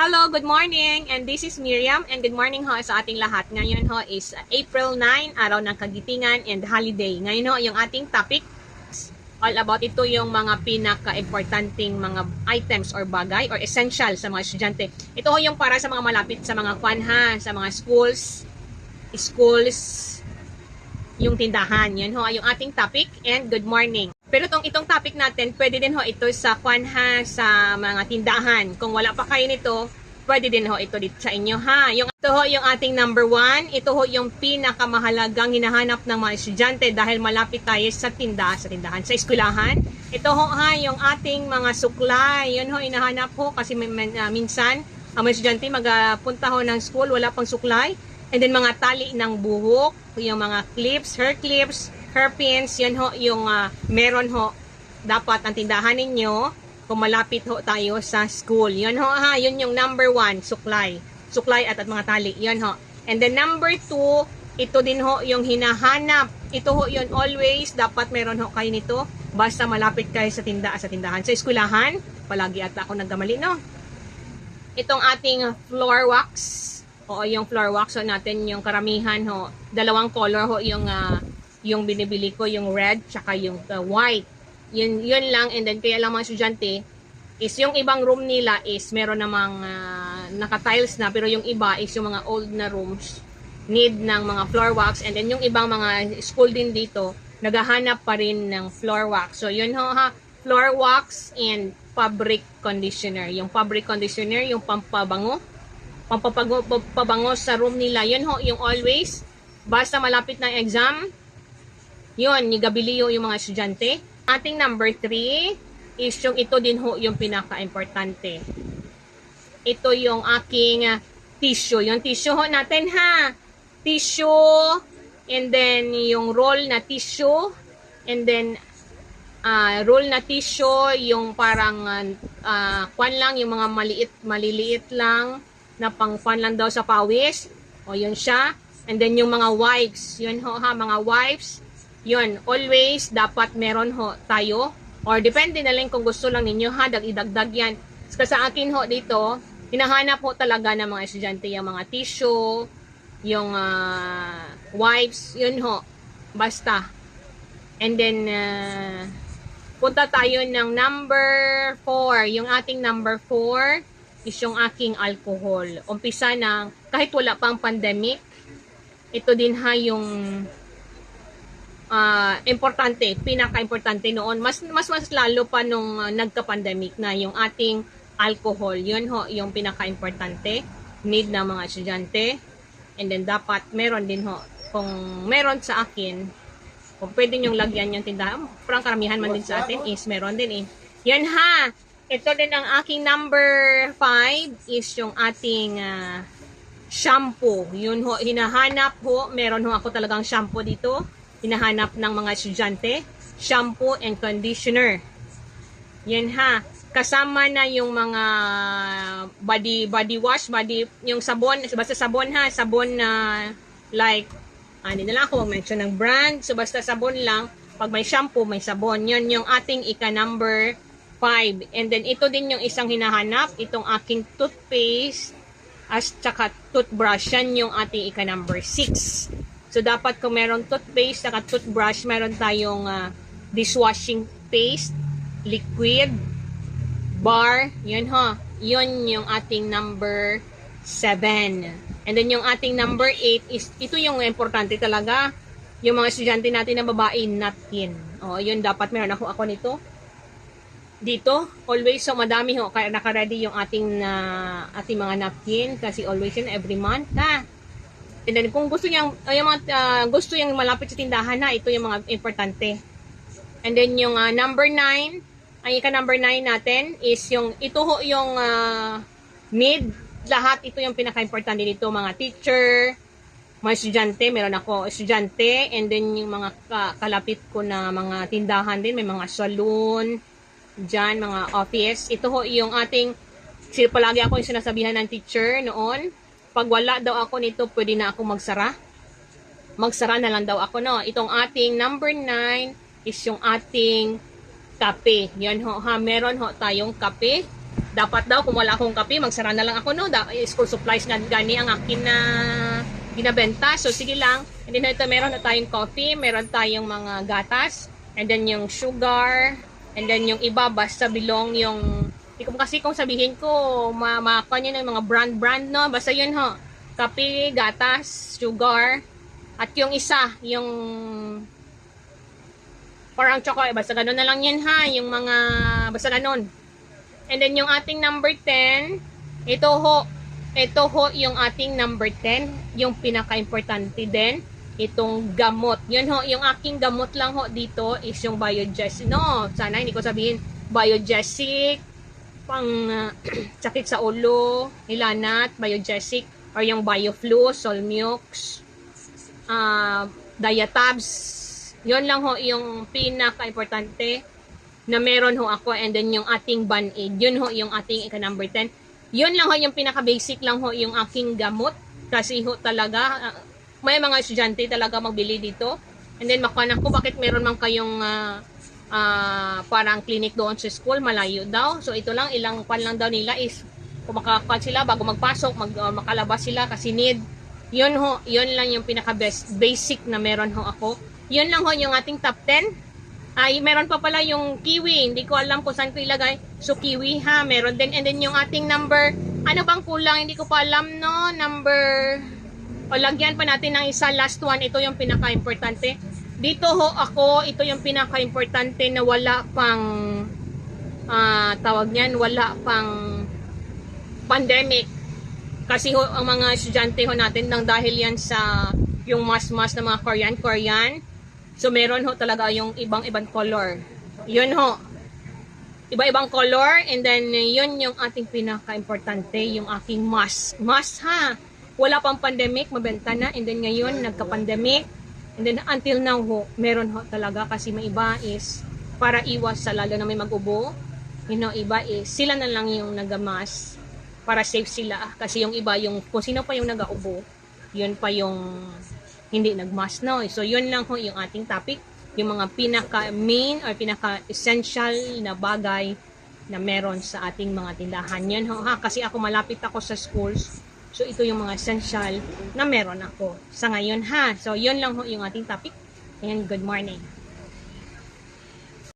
Hello, good morning, and this is Miriam, and good morning ho sa ating lahat. Ngayon ho is April 9, araw ng Kagitingan and holiday. Ngayon ho, yung ating topic, all about ito yung mga pinaka-importanting mga items or bagay or essential sa mga estudyante. Ito ho yung para sa mga malapit sa mga kwanha, sa mga schools, yung tindahan. Yan ho, yung ating topic, and good morning. Pero itong topic natin, pwede din ho ito sa kwanha, sa mga tindahan. Kung wala pa kayo nito, pwede din ho ito dito sa inyo ha. Ito ho yung ating number 1. Ito ho yung pinakamahalagang hinahanap ng mga estudyante dahil malapit tayo sa tindahan, sa eskwelahan. Ito ho ha, yung ating mga suklay. Yun ho, inahanap ho kasi minsan, ang mga estudyante magpunta ho ng school, wala pang suklay. And then mga tali ng buhok, yung mga clips, hair clips, hairpins, yan ho yung meron ho dapat ang tindahan ninyo kung malapit ho tayo sa school. Yan ho ha, yun yung number 1, suklay. Suklay at mga tali, yan ho. And then number 2, ito din ho yung hinahanap. Ito ho yun always, dapat meron ho kayo nito basta malapit kayo sa tindahan. Sa eskwelahan, palagi ata ako nagkamali, no? Itong ating floor wax, o yung floor wax ho natin, yung karamihan ho, dalawang color ho yung binibili ko, yung red tsaka yung white. Yun lang, and then kaya lang mga estudyante is yung ibang room nila is meron namang naka-tiles na, pero yung iba is yung mga old na rooms need ng mga floor wax, and then yung ibang mga school din dito naghahanap pa rin ng floor wax. So yun ho ha, floor wax and fabric conditioner. Yung fabric conditioner, yung pampabango sa room nila. Yun ho yung always, basta malapit ng exam, yun, nigabiliyo yung mga estudyante. Ating number 3 is yung ito din ho yung pinaka-importante. Ito yung aking tissue. Yung tissue ho natin ha. Tissue, and then yung roll na tissue, and then roll na tissue, yung parang kwan lang, yung mga maliliit lang, na pang kwan lang daw sa pawis. O yun siya. And then yung mga wipes. Yun ho ha, mga wipes. Yun, always dapat meron ho tayo, or depende na lang kung gusto lang ninyo ha, idagdag yan. Kasi sa akin ho dito, hinahanap ho talaga ng mga estudyante yung mga tissue, yung wipes, yun ho, basta. And then, punta tayo ng number 4. Yung ating number 4 is yung aking alcohol. Umpisa ng, kahit wala pang pandemic, ito din ha yung importante, pinaka-importante noon, mas lalo pa nung nagka-pandemic na yung ating alcohol. Yun ho, yung pinaka-importante need ng mga estudyante. And then dapat meron din ho, kung meron sa akin, kung pwede nyong lagyan yung tindahan, parang karamihan man din sa atin is meron din eh. Yan ha, ito din ang aking number 5 is yung ating shampoo. Yun ho, hinahanap ho, meron ho ako talagang shampoo dito. Hinahanap ng mga estudyante, shampoo and conditioner. Yan ha. Kasama na yung mga body wash, yung sabon, basta sabon ha, sabon na like, hindi na lang ako mag-mention ng brand, so basta sabon lang, pag may shampoo, may sabon. Yun yung ating number 5. And then ito din yung isang hinahanap, itong aking toothpaste, at saka toothbrush, yan yung ating number 6. So, dapat kung meron toothpaste, saka toothbrush, meron tayong dishwashing paste, liquid, bar, yun ha. Yun yung ating number 7. And then yung ating number 8 is, ito yung importante talaga, yung mga estudyante natin na babae, napkin. O, yun dapat meron ako nito. Dito, always, so madami ho, kaya naka-ready yung ating mga napkin, kasi always yun, every month, ha. And then, kung gusto niyang, gusto niyang malapit sa tindahan na, ito yung mga importante. And then, yung number 9, ang number 9 natin is yung, ito ho yung need, lahat ito yung pinaka-importante dito, mga teacher, mga estudyante, meron ako estudyante, and then yung mga kalapit ko na mga tindahan din, may mga saloon, dyan, mga office. Ito ho yung ating, palagi ako yung sinasabihan ng teacher noon, pag wala daw ako nito, pwede na ako magsara. Magsara na lang daw ako, no? Itong ating number 9 is yung ating kape. Yan ho, ha, meron ho tayong kape. dapat daw kung wala akong kape, magsara na lang ako, no? School supplies na gani ang akin na binabenta. So, sige lang. And then ito, meron na tayong coffee, meron tayong mga gatas, and then yung sugar, and then yung iba, basta bilong yung, hindi ko kasi kung sabihin ko, makakuha nyo ng mga brand, no? Basta yun, ho. Kape, gatas, sugar, at yung isa, yung parang chocolate, basta ganun na lang yan, ha? Yung mga, basta ganun. And then yung ating number 10, ito ho yung ating number 10, yung pinaka-importante din, itong gamot. Yun ho, yung aking gamot lang ho dito is yung Biogesic. No, sana hindi ko sabihin Biogesic, pang sakit sa ulo, nilanat, Biogesic, or yung Bioflu, Solmux, Diatabs. Yun lang ho yung pinaka-importante na meron ho ako, and then yung ating Band-Aid. Yun ho yung ating ika-number 10. Yun lang ho yung pinaka-basic lang ho yung aking gamot. Kasi ho talaga, may mga estudyante talaga magbili dito. And then makuha ko, bakit meron man kayong parang clinic doon sa school, malayo daw. So ito lang, ilang pan lang daw nila is kung makakakuha sila bago magpasok, makalabas sila kasi need. Yun ho, yun lang yung pinaka-basic na meron ho ako. Yun lang ho yung ating top 10. Ay, meron pa pala yung kiwi. Hindi ko alam kung saan ko ilagay. So, kiwi ha. Meron din. And then yung ating number, ano bang kulang? Hindi ko pa alam, no? Number, o lagyan pa natin ng isa. Last one. Ito yung pinaka-importante. Dito ho ako, ito yung pinaka-importante na wala pang, tawag niyan, wala pang pandemic. Kasi ho, ang mga estudyante ho natin, nang dahil yan sa yung mas-mas na mga Korean. So, meron ho talaga yung ibang-ibang color. Yun ho. Iba-ibang color. And then, yun yung ating pinaka-importante, yung aking mask. Mask ha. Wala pang pandemic, mabenta na. And then, ngayon, nagka-pandemic. And then, until now ho, meron ho talaga. Kasi may iba is para iwas sa lalo na may mag-ubo. You know, iba is sila na lang yung nag-mask para safe sila. Kasi yung iba, yung kung sino pa yung nag-ubo, yun pa yung hindi nag-mask, no? So, yun lang ho yung ating topic. Yung mga pinaka-main or pinaka-essential na bagay na meron sa ating mga tindahan. Yan ho, ha? Kasi ako malapit ako sa schools. So, ito yung mga essential na meron ako sa ngayon, ha? So, yun lang ho yung ating topic. And good morning.